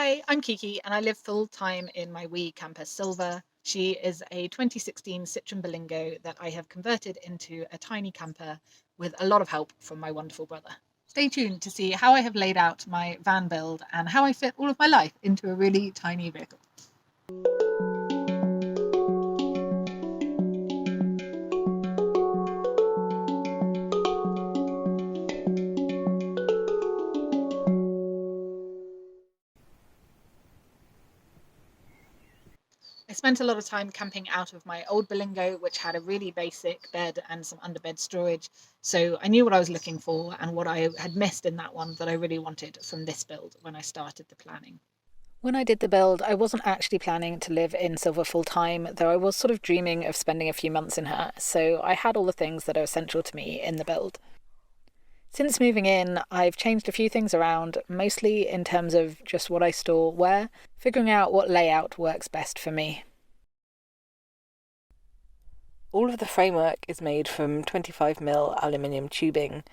Hi, I'm Kiki and I live full-time in my wee camper Silver. She is a 2016 Citroën Berlingo that I have converted into a tiny camper with a lot of help from my wonderful brother. Stay tuned to see how I have laid out my van build and how I fit all of my life into a really tiny vehicle. I spent a lot of time camping out of my old Berlingo, which had a really basic bed and some underbed storage. So I knew what I was looking for and what I had missed in that one that I really wanted from this build when I started the planning. When I did the build, I wasn't actually planning to live in Silver full time, though I was sort of dreaming of spending a few months in her. So I had all the things that are essential to me in the build. Since moving in, I've changed a few things around, mostly in terms of just what I store where, figuring out what layout works best for me. All of the framework is made from 25mm aluminium tubing,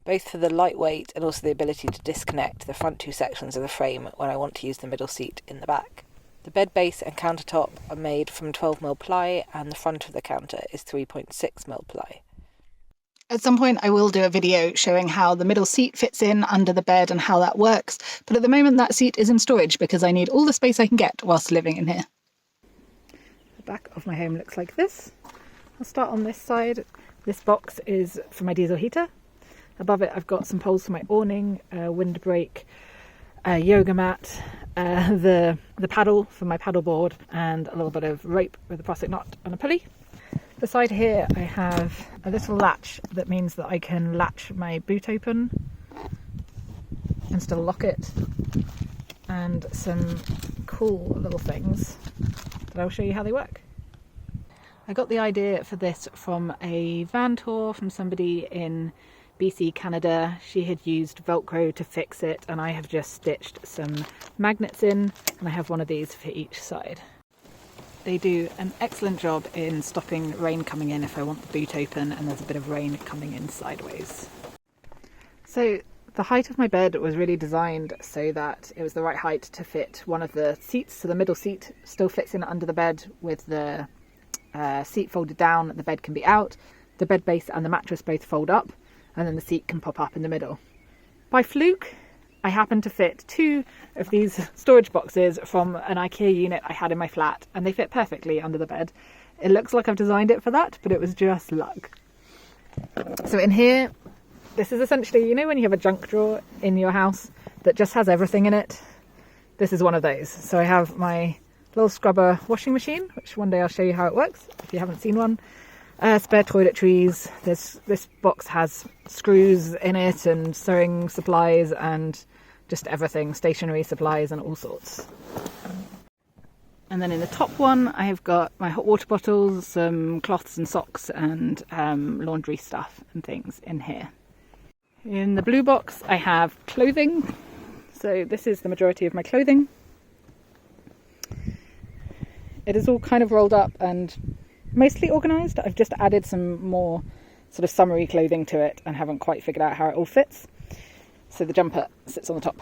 both for the lightweight and also the ability to disconnect the front two sections of the frame when I want to use the middle seat in the back. The bed base and countertop are made from 12mm ply and the front of the counter is 3.6mm ply. At some point I will do a video showing how the middle seat fits in under the bed and how that works, but at the moment that seat is in storage because I need all the space I can get whilst living in here. The back of my home looks like this. I'll start on this side. This box is for my diesel heater. Above it I've got some poles for my awning, a windbreak, a yoga mat, the paddle for my paddle board, and a little bit of rope with a plastic knot and a pulley. Beside here I have a little latch that means that I can latch my boot open and still lock it, and some cool little things that I'll show you how they work. I got the idea for this from a van tour from somebody in BC, Canada. She had used Velcro to fix it and I have just stitched some magnets in, and I have one of these for each side. They do an excellent job in stopping rain coming in if I want the boot open and there's a bit of rain coming in sideways. So the height of my bed was really designed so that it was the right height to fit one of the seats. So the middle seat still fits in under the bed with the seat folded down, the bed can be out, the bed base and the mattress both fold up, and then the seat can pop up in the middle. By fluke, I happened to fit two of these storage boxes from an IKEA unit I had in my flat, and they fit perfectly under the bed. It looks like I've designed it for that, but it was just luck. So in here, this is essentially, you know when you have a junk drawer in your house that just has everything in it? This is one of those. So I have my little scrubber washing machine, which one day I'll show you how it works if you haven't seen one. Spare toiletries. This box has screws in it and sewing supplies and just everything, stationery supplies and all sorts. And then in the top one I have got my hot water bottles, some cloths and socks and laundry stuff and things in here. In the blue box I have clothing, so this is the majority of my clothing. It is all kind of rolled up and mostly organised. I've just added some more sort of summery clothing to it and haven't quite figured out how it all fits. So the jumper sits on the top.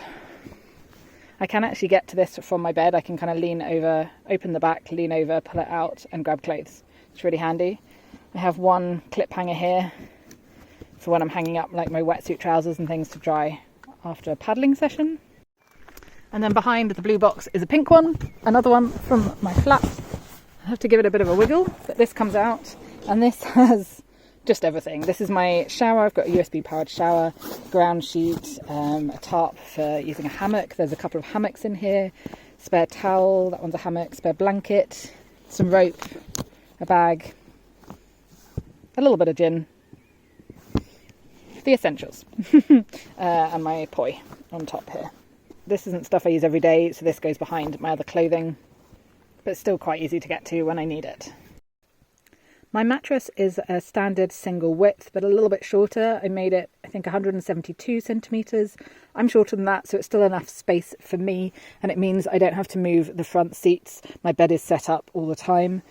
I can actually get to this from my bed. I can kind of lean over, open the back, lean over, pull it out and grab clothes. It's really handy. I have one clip hanger here for when I'm hanging up like my wetsuit trousers and things to dry after a paddling session. And then behind the blue box is a pink one, another one from my flat. I have to give it a bit of a wiggle, but this comes out and this has just everything. This is my shower. I've got a USB powered shower, ground sheet, a tarp for using a hammock. There's a couple of hammocks in here, spare towel, that one's a hammock, spare blanket, some rope, a bag, a little bit of gin, the essentials, and my poi on top here. This isn't stuff I use every day, so this goes behind my other clothing, but still quite easy to get to when I need it. My mattress is a standard single width, but a little bit shorter. I made it, I think, 172 centimetres. I'm shorter than that, so it's still enough space for me, and it means I don't have to move the front seats. My bed is set up all the time.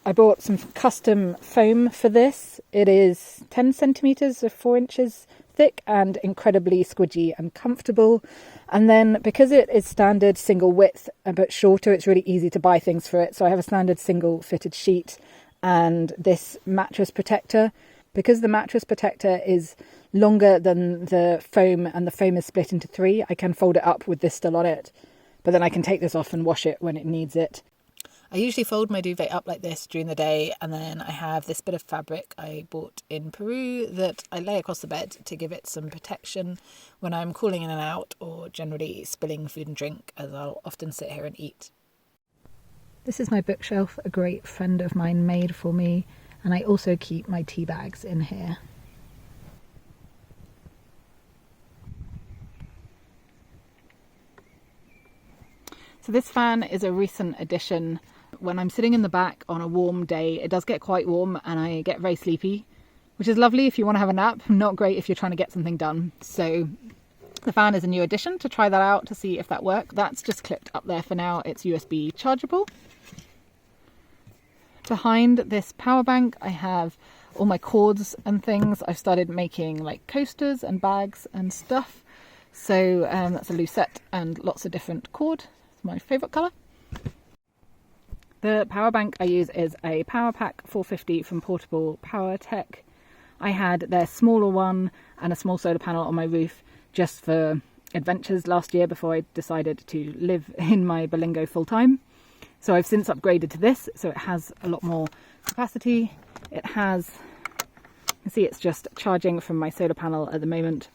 I bought some custom foam for this. It is 10 centimetres or 4 inches thick and incredibly squidgy and comfortable. And then because it is standard single width but shorter, it's really easy to buy things for it. So I have a standard single fitted sheet and this mattress protector. Because the mattress protector is longer than the foam and the foam is split into 3, I can fold it up with this still on it. But then I can take this off and wash it when it needs it. I usually fold my duvet up like this during the day, and then I have this bit of fabric I bought in Peru that I lay across the bed to give it some protection when I'm cooling in and out or generally spilling food and drink, as I'll often sit here and eat. This is my bookshelf a great friend of mine made for me, and I also keep my tea bags in here. So this fan is a recent addition. When I'm sitting in the back on a warm day, it does get quite warm and I get very sleepy, which is lovely if you want to have a nap, not great if you're trying to get something done. So the fan is a new addition to try that out to see if that works. That's just clipped up there for now. It's USB chargeable. Behind this power bank, I have all my cords and things. I've started making like coasters and bags and stuff. So that's a lucette and lots of different cord. It's my favourite colour. The power bank I use is a PowerPack 450 from Portable Power Tech. I had their smaller one and a small solar panel on my roof just for adventures last year before I decided to live in my Berlingo full time. So I've since upgraded to this, so it has a lot more capacity. It has, you can see it's just charging from my solar panel at the moment.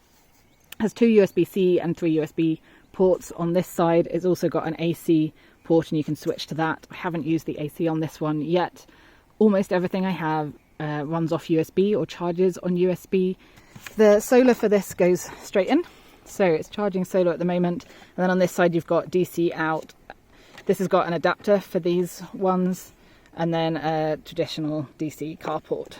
It has 2 USB-C and 3 USB ports on this side. It's also got an AC port and you can switch to that. I haven't used the AC on this one yet. Almost everything I have runs off USB or charges on USB. The solar for this goes straight in, so it's charging solar at the moment. And then on this side you've got DC out. This has got an adapter for these ones and then a traditional DC car port.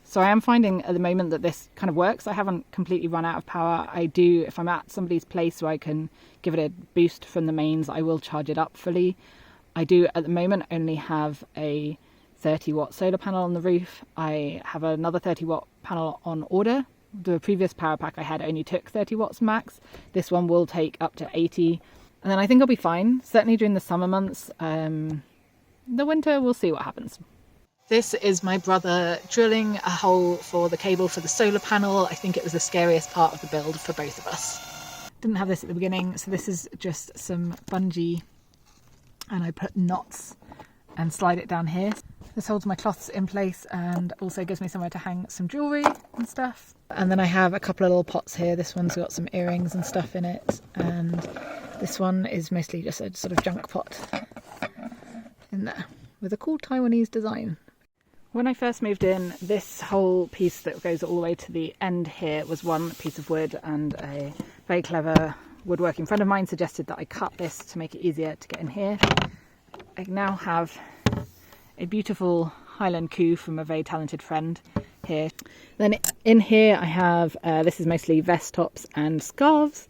So I am finding at the moment that this kind of works. I haven't completely run out of power. I do, if I'm at somebody's place where I can give it a boost from the mains, I will charge it up fully. I do at the moment only have a 30 watt solar panel on the roof. I have another 30 watt panel on order. The previous power pack I had only took 30 watts max. This one will take up to 80. And then I think I'll be fine, certainly during the summer months. The winter, we'll see what happens. This is my brother drilling a hole for the cable for the solar panel. I think it was the scariest part of the build for both of us. Didn't have this at the beginning, so this is just some bungee and I put knots and slide it down here. This holds my cloths in place and also gives me somewhere to hang some jewellery and stuff. And then I have a couple of little pots here. This one's got some earrings and stuff in it, and this one is mostly just a sort of junk pot in there with a cool Taiwanese design. When I first moved in, this whole piece that goes all the way to the end here was one piece of wood, and a very clever woodworking friend of mine suggested that I cut this to make it easier to get in here. I now have a beautiful Highland coup from a very talented friend here. Then in here I have, this is mostly vest tops and scarves.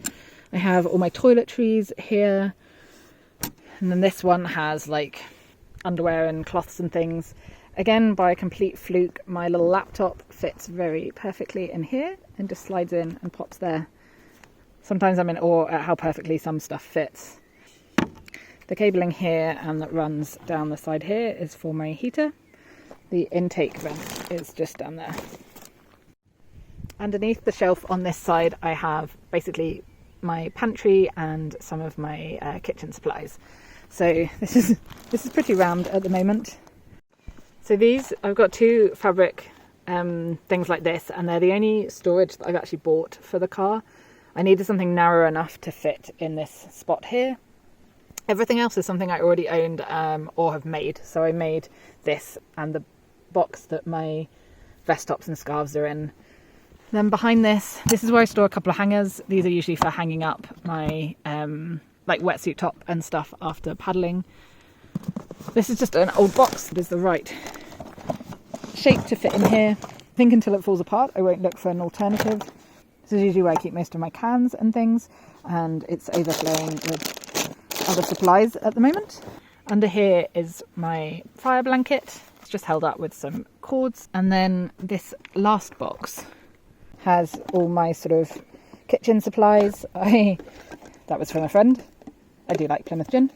I have all my toiletries here, and then this one has like underwear and cloths and things. Again, by a complete fluke, my little laptop fits very perfectly in here and just slides in and pops there. Sometimes I'm in awe at how perfectly some stuff fits. The cabling here and that runs down the side here is for my heater. The intake vent is just down there. Underneath the shelf on this side I have basically my pantry and some of my kitchen supplies. So this is pretty round at the moment. So these, I've got 2 fabric things like this, and they're the only storage that I've actually bought for the car. I needed something narrow enough to fit in this spot here. Everything else is something I already owned or have made. So I made this and the box that my vest tops and scarves are in. Then behind this is where I store a couple of hangers. These are usually for hanging up my like wetsuit top and stuff after paddling. This is just an old box that is the right shape to fit in here. I think until it falls apart I won't look for an alternative. This is usually where I keep most of my cans and things, and it's overflowing with other supplies at the moment. Under here is my fire blanket. It's just held up with some cords. And then this last box has all my sort of kitchen supplies. That was from a friend. I do like Plymouth gin.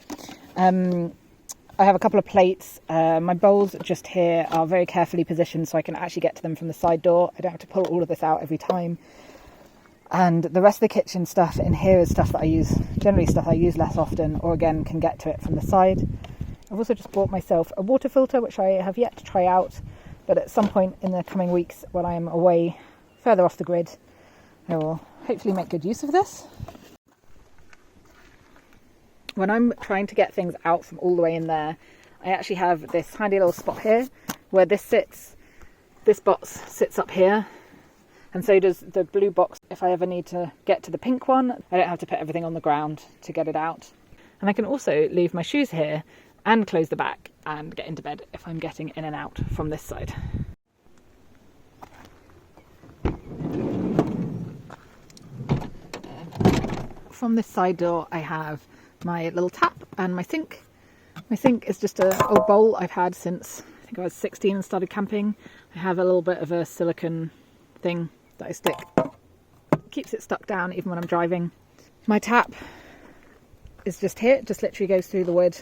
I have a couple of plates. My bowls just here are very carefully positioned so I can actually get to them from the side door. I don't have to pull all of this out every time. And the rest of the kitchen stuff in here is stuff that I use, generally stuff I use less often, or again can get to it from the side. I've also just bought myself a water filter, which I have yet to try out, but at some point in the coming weeks when I am away further off the grid, I will hopefully make good use of this. When I'm trying to get things out from all the way in there, I actually have this handy little spot here where this sits. This box sits up here, and so does the blue box. If I ever need to get to the pink one, I don't have to put everything on the ground to get it out. And I can also leave my shoes here and close the back and get into bed if I'm getting in and out from this side. From this side door I have my little tap and my sink. My sink is just an old bowl I've had since I think I was 16 and started camping. I have a little bit of a silicone thing that I stick. It keeps it stuck down even when I'm driving. My tap is just here. It just literally goes through the wood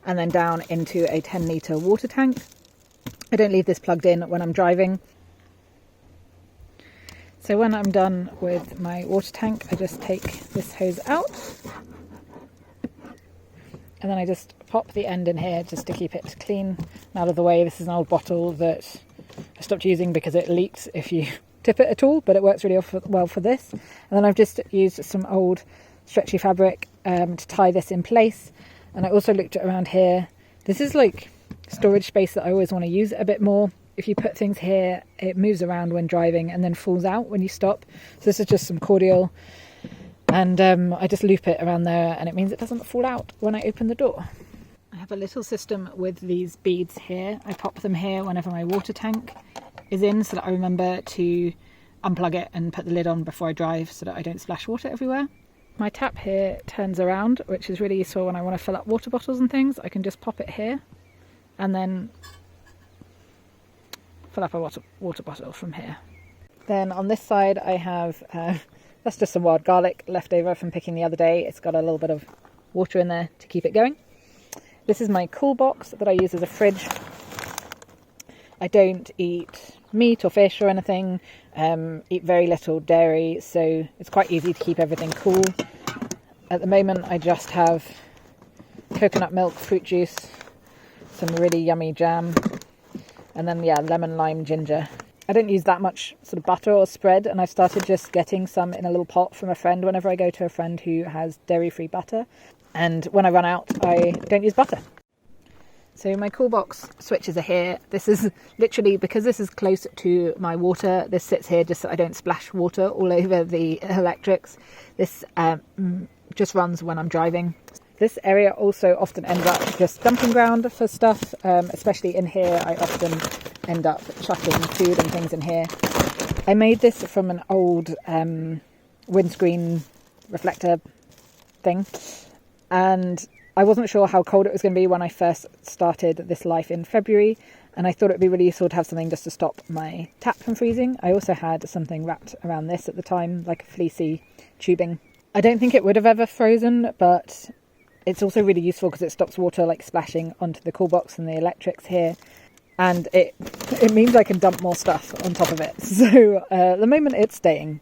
and then down into a 10 litre water tank. I don't leave this plugged in when I'm driving. So when I'm done with my water tank, I just take this hose out. And then I just pop the end in here just to keep it clean and out of the way. This is an old bottle that I stopped using because it leaks if you tip it at all, but it works really well for this. And then I've just used some old stretchy fabric to tie this in place. And I also looked around here. This is like storage space that I always want to use a bit more. If you put things here, it moves around when driving and then falls out when you stop. So this is just some cordial. And I just loop it around there and it means it doesn't fall out when I open the door. I have a little system with these beads here. I pop them here whenever my water tank is in so that I remember to unplug it and put the lid on before I drive so that I don't splash water everywhere. My tap here turns around, which is really useful when I want to fill up water bottles and things. I can just pop it here and then fill up a water bottle from here. Then on this side I have that's just some wild garlic left over from picking the other day. It's got a little bit of water in there to keep it going. This is my cool box that I use as a fridge. I don't eat meat or fish or anything, eat very little dairy, so it's quite easy to keep everything cool. At the moment I just have coconut milk, fruit juice, some really yummy jam, and then lemon, lime, ginger. I don't use that much sort of butter or spread, and I've started just getting some in a little pot from a friend whenever I go to a friend who has dairy-free butter. And when I run out, I don't use butter. So my cool box switches are here. This is literally, because this is close to my water, this sits here just so I don't splash water all over the electrics. This just runs when I'm driving. This area also often ends up just dumping ground for stuff, especially in here. I often end up chucking food and things in here. I made this from an old windscreen reflector thing, and I wasn't sure how cold it was going to be when I first started this life in February, and I thought it would be really useful to have something just to stop my tap from freezing. I also had something wrapped around this at the time, like a fleecy tubing. I don't think it would have ever frozen, but it's also really useful because it stops water like splashing onto the cool box and the electrics here. And it means I can dump more stuff on top of it. So at the moment it's staying.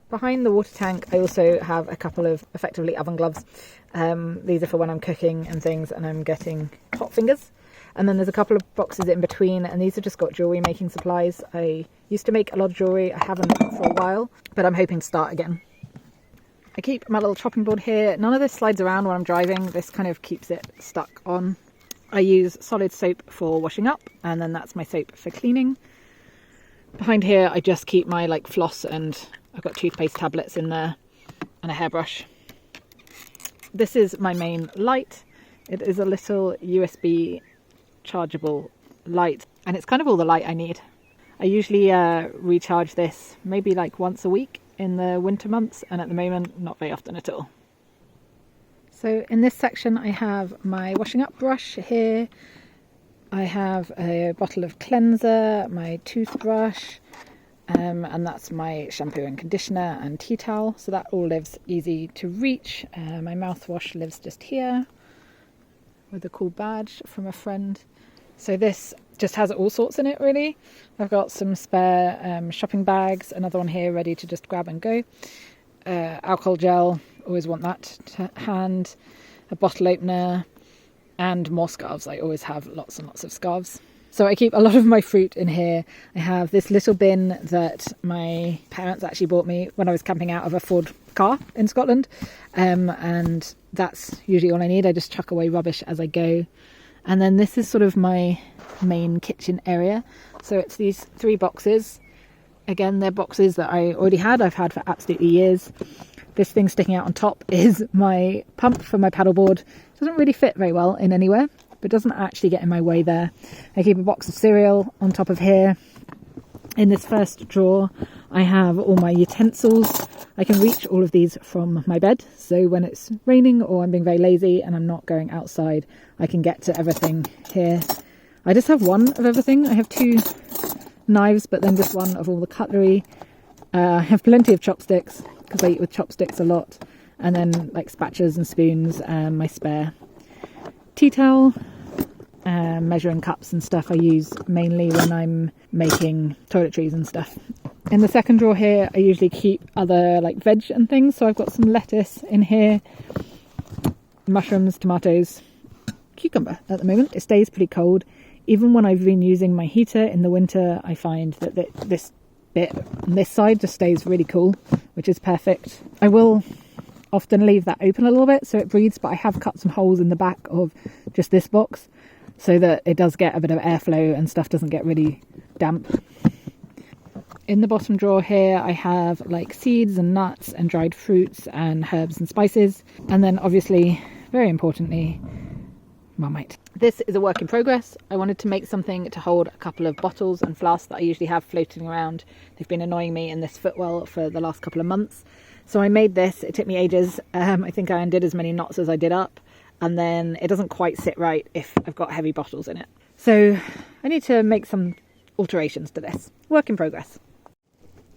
Behind the water tank I also have a couple of effectively oven gloves. These are for when I'm cooking and things and I'm getting hot fingers. And then there's a couple of boxes in between, and these have just got jewellery making supplies. I used to make a lot of jewellery. I haven't for a while, but I'm hoping to start again. I keep my little chopping board here. None of this slides around when I'm driving. This kind of keeps it stuck on. I use solid soap for washing up, and then that's my soap for cleaning. Behind here I just keep my floss, and I've got toothpaste tablets in there and a hairbrush. This is my main light. It is a little USB chargeable light, and it's kind of all the light I need. I usually recharge this maybe once a week in the winter months, and at the moment not very often at all. So in this section I have my washing up brush here, I have a bottle of cleanser, my toothbrush, and that's my shampoo and conditioner and tea towel, so that all lives easy to reach. My mouthwash lives just here with a cool badge from a friend. So this just has all sorts in it really. I've got some spare shopping bags, another one here ready to just grab and go. Alcohol gel, always want that to hand. A bottle opener and more scarves. I always have lots and lots of scarves. So I keep a lot of my fruit in here. I have this little bin that my parents actually bought me when I was camping out of a Ford car in Scotland. And that's usually all I need. I just chuck away rubbish as I go. And then this is sort of my main kitchen area. So it's these 3 boxes. Again, they're boxes that I already had. I've had for absolutely years. This thing sticking out on top is my pump for my paddleboard. It doesn't really fit very well in anywhere, but doesn't actually get in my way there. I keep a box of cereal on top of here. In this first drawer, I have all my utensils. I can reach all of these from my bed. So when it's raining or I'm being very lazy and I'm not going outside, I can get to everything here. I just have one of everything. I have 2 knives, but then just one of all the cutlery. I have plenty of chopsticks because I eat with chopsticks a lot. And then like spatulas and spoons and my spare tea towel. Measuring cups and stuff I use mainly when I'm making toiletries and stuff. In the second drawer here I usually keep other like veg and things, so I've got some lettuce in here, mushrooms, tomatoes, cucumber at the moment. It stays pretty cold. Even when I've been using my heater in the winter, I find that this bit on this side just stays really cool, which is perfect. I will often leave that open a little bit so it breathes, but I have cut some holes in the back of just this box so that it does get a bit of airflow and stuff doesn't get really damp. In the bottom drawer here I have like seeds and nuts and dried fruits and herbs and spices, and then obviously, very importantly, Marmite. This is a work in progress. I wanted to make something to hold a couple of bottles and flasks that I usually have floating around. They've been annoying me in this footwell for the last couple of months. So I made this. It took me ages. I think I undid as many knots as I did up. And then it doesn't quite sit right if I've got heavy bottles in it. So I need to make some alterations to this. Work in progress.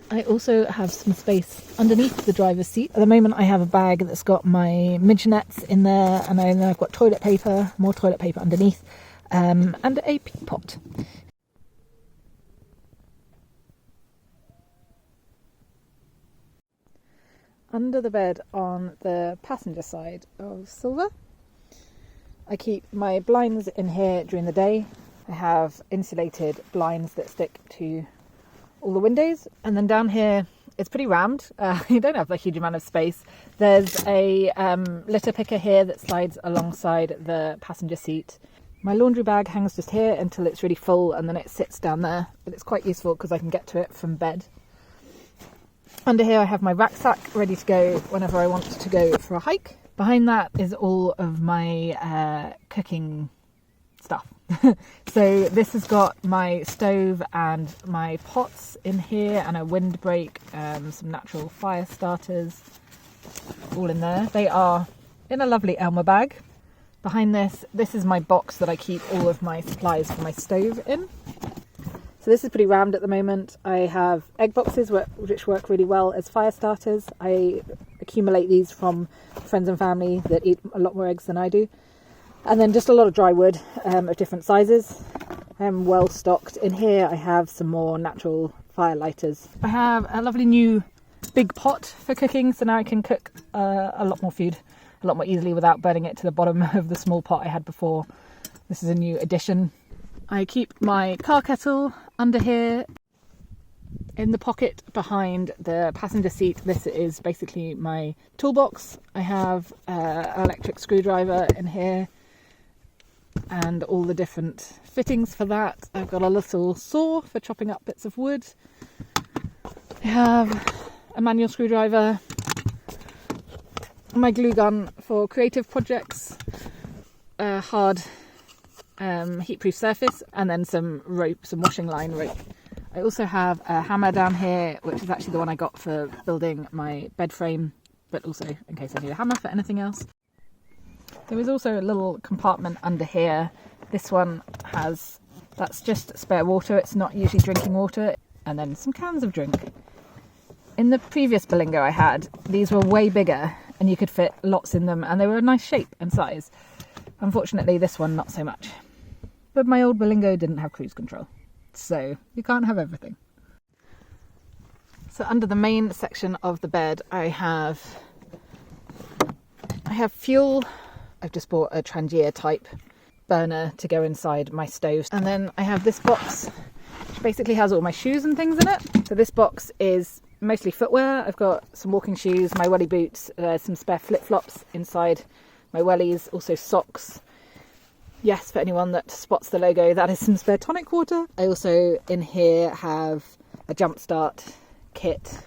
I also have some space underneath the driver's seat. At the moment I have a bag that's got my midge nets in there, and then I've got toilet paper, more toilet paper underneath, and a pea pot. Under the bed on the passenger side of Silver, I keep my blinds in here during the day. I have insulated blinds that stick to all the windows, and then down here it's pretty rammed. You don't have a huge amount of space. There's a litter picker here that slides alongside the passenger seat. My laundry bag hangs just here until it's really full, and then it sits down there, but it's quite useful because I can get to it from bed. Under here I have my rucksack ready to go whenever I want to go for a hike. Behind that is all of my cooking stuff. So this has got my stove and my pots in here, and a windbreak, some natural fire starters, all in there. They are in a lovely Elmer bag. Behind this is my box that I keep all of my supplies for my stove in. So this is pretty rammed at the moment. I have egg boxes which work really well as fire starters. I accumulate these from friends and family that eat a lot more eggs than I do. And then just a lot of dry wood of different sizes. I am well stocked. In here I have some more natural fire lighters. I have a lovely new big pot for cooking, so now I can cook a lot more food a lot more easily without burning it to the bottom of the small pot I had before. This is a new addition. I keep my car kettle under here. In the pocket behind the passenger seat, this is basically my toolbox. I have an electric screwdriver in here and all the different fittings for that. I've got a little saw for chopping up bits of wood. I have a manual screwdriver, my glue gun for creative projects, a hard heat-proof surface, and then some rope, some washing line rope. I also have a hammer down here, which is actually the one I got for building my bed frame, but also in case I need a hammer for anything else. There is also a little compartment under here. This one has, that's just spare water. It's not usually drinking water. And then some cans of drink. In the previous Berlingo I had, these were way bigger and you could fit lots in them and they were a nice shape and size. Unfortunately, this one, not so much. But my old Berlingo didn't have cruise control, so you can't have everything. So under the main section of the bed, I have fuel. I've just bought a Trangia type burner to go inside my stove. And then I have this box, which basically has all my shoes and things in it. So this box is mostly footwear. I've got some walking shoes, my welly boots, some spare flip-flops inside my wellies, also socks. Yes, for anyone that spots the logo, that is some spare tonic water. I also in here have a jump start kit,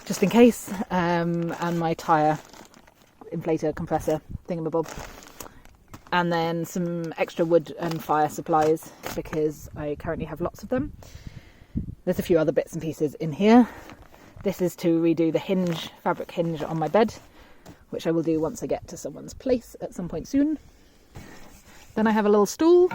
just in case, and my tyre inflator compressor thingamabob. And then some extra wood and fire supplies, because I currently have lots of them. There's a few other bits and pieces in here. This is to redo the hinge, fabric hinge on my bed, which I will do once I get to someone's place at some point soon. Then I have a little stool.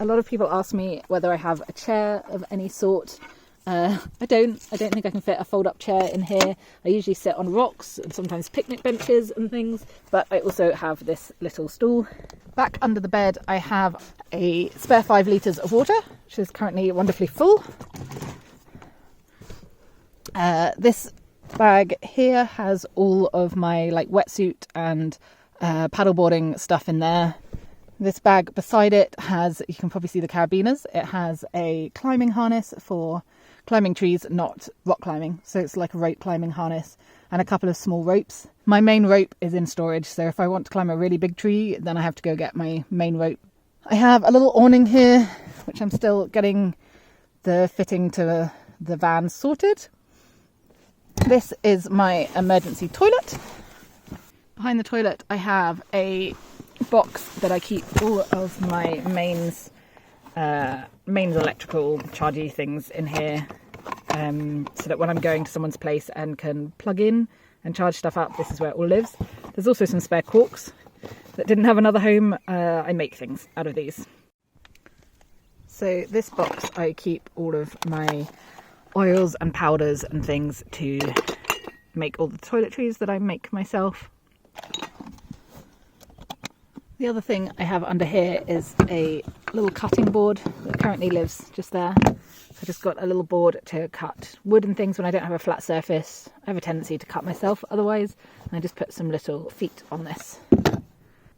A lot of people ask me whether I have a chair of any sort. I don't think I can fit a fold-up chair in here. I usually sit on rocks and sometimes picnic benches and things, but I also have this little stool. Back under the bed I have a spare 5 litres of water, which is currently wonderfully full. This bag here has all of my wetsuit and paddleboarding stuff in there. This bag beside it has, you can probably see the carabiners, it has a climbing harness for climbing trees, not rock climbing, so it's like a rope climbing harness, and a couple of small ropes. My main rope is in storage, so if I want to climb a really big tree, then I have to go get my main rope. I have a little awning here, which I'm still getting the fitting to the van sorted. This is my emergency toilet. Behind the toilet I have a box that I keep all of my mains electrical chargy things in here, so that when I'm going to someone's place and can plug in and charge stuff up, this is where it all lives. There's also some spare corks that didn't have another home. I make things out of these. So this box I keep all of my oils and powders and things to make all the toiletries that I make myself. The other thing I have under here is a little cutting board that currently lives just there. I just got a little board to cut wood and things when I don't have a flat surface. I have a tendency to cut myself otherwise, and I just put some little feet on this.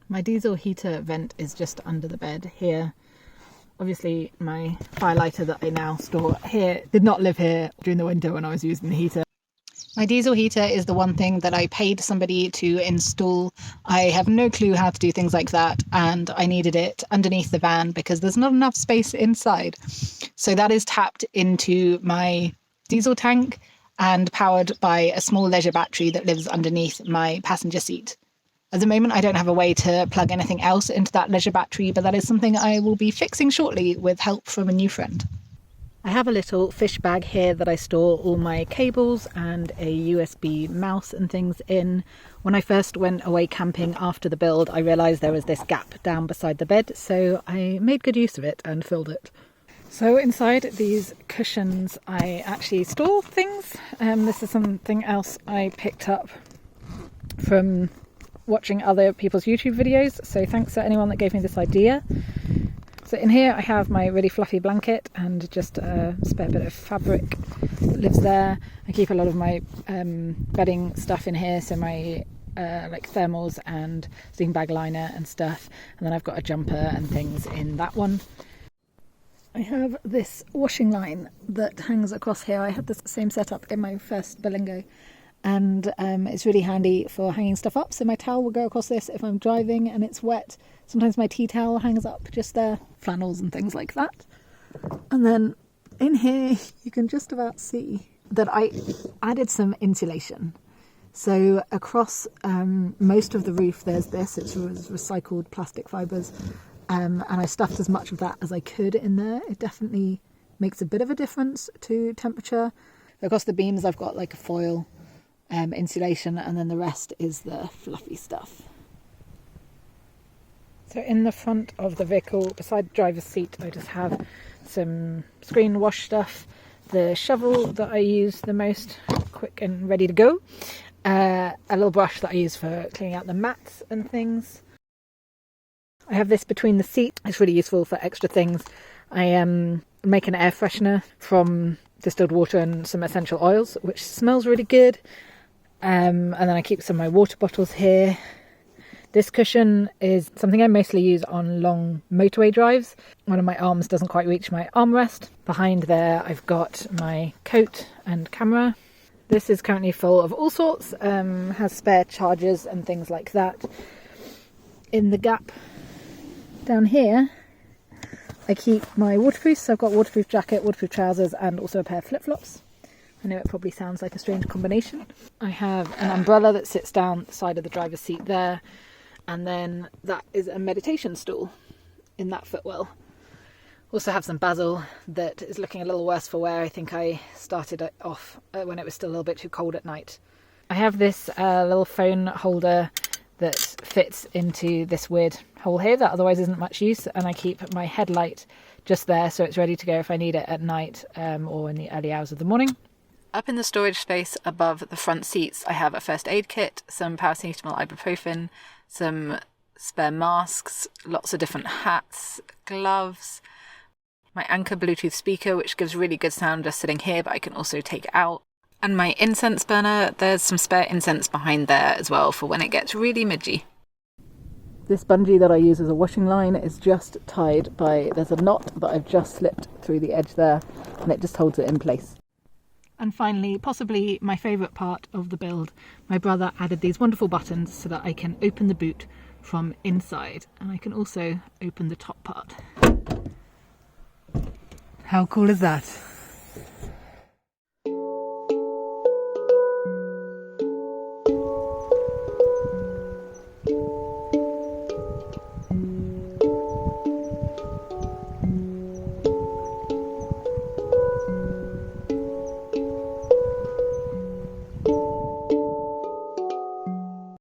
My diesel heater vent is just under the bed here. Obviously my firelighter that I now store here did not live here during the winter when I was using the heater. My diesel heater is the one thing that I paid somebody to install. I have no clue how to do things like that, and I needed it underneath the van because there's not enough space inside. So that is tapped into my diesel tank and powered by a small leisure battery that lives underneath my passenger seat. At the moment, I don't have a way to plug anything else into that leisure battery, but that is something I will be fixing shortly with help from a new friend. I have a little fish bag here that I store all my cables and a USB mouse and things in. When I first went away camping after the build, I realised there was this gap down beside the bed, so I made good use of it and filled it. So inside these cushions I actually store things. This is something else I picked up from watching other people's YouTube videos, so thanks to anyone that gave me this idea. So in here I have my really fluffy blanket and just a spare bit of fabric that lives there. I keep a lot of my bedding stuff in here, so my thermals and sleeping bag liner and stuff, and then I've got a jumper and things in that one. I have this washing line that hangs across here. I had this same setup in my first Berlingo, and it's really handy for hanging stuff up, so my towel will go across this if I'm driving and it's wet. Sometimes my tea towel hangs up just there, flannels and things like that. And then in here you can just about see that I added some insulation. So across most of the roof there's this, it's recycled plastic fibres, and I stuffed as much of that as I could in there. It definitely makes a bit of a difference to temperature. Across the beams I've got like a foil insulation, and then the rest is the fluffy stuff. So in the front of the vehicle, beside the driver's seat, I just have some screen wash stuff, the shovel that I use the most, quick and ready to go, a little brush that I use for cleaning out the mats and things. I have this between the seat. It's really useful for extra things. I make an air freshener from distilled water and some essential oils, which smells really good. And then I keep some of my water bottles here. This cushion is something I mostly use on long motorway drives. One of my arms doesn't quite reach my armrest. Behind there I've got my coat and camera. This is currently full of all sorts, has spare chargers and things like that. In the gap down here I keep my waterproofs. So I've got waterproof jacket, waterproof trousers, and also a pair of flip-flops. I know it probably sounds like a strange combination. I have an umbrella that sits down the side of the driver's seat there. And then that is a meditation stool in that footwell. Also have some basil that is looking a little worse for wear. I think I started it off when it was still a little bit too cold at night. I have this little phone holder that fits into this weird hole here that otherwise isn't much use, and I keep my headlight just there so it's ready to go if I need it at night or in the early hours of the morning. Up in the storage space above the front seats, I have a first aid kit, some paracetamol, ibuprofen, some spare masks, lots of different hats, gloves, my Anker Bluetooth speaker, which gives really good sound just sitting here, but I can also take it out, and my incense burner. There's some spare incense behind there as well for when it gets really midgy. This bungee that I use as a washing line is just tied by, there's a knot that I've just slipped through the edge there, and it just holds it in place. And finally, possibly my favourite part of the build, my brother added these wonderful buttons so that I can open the boot from inside, and I can also open the top part. How cool is that?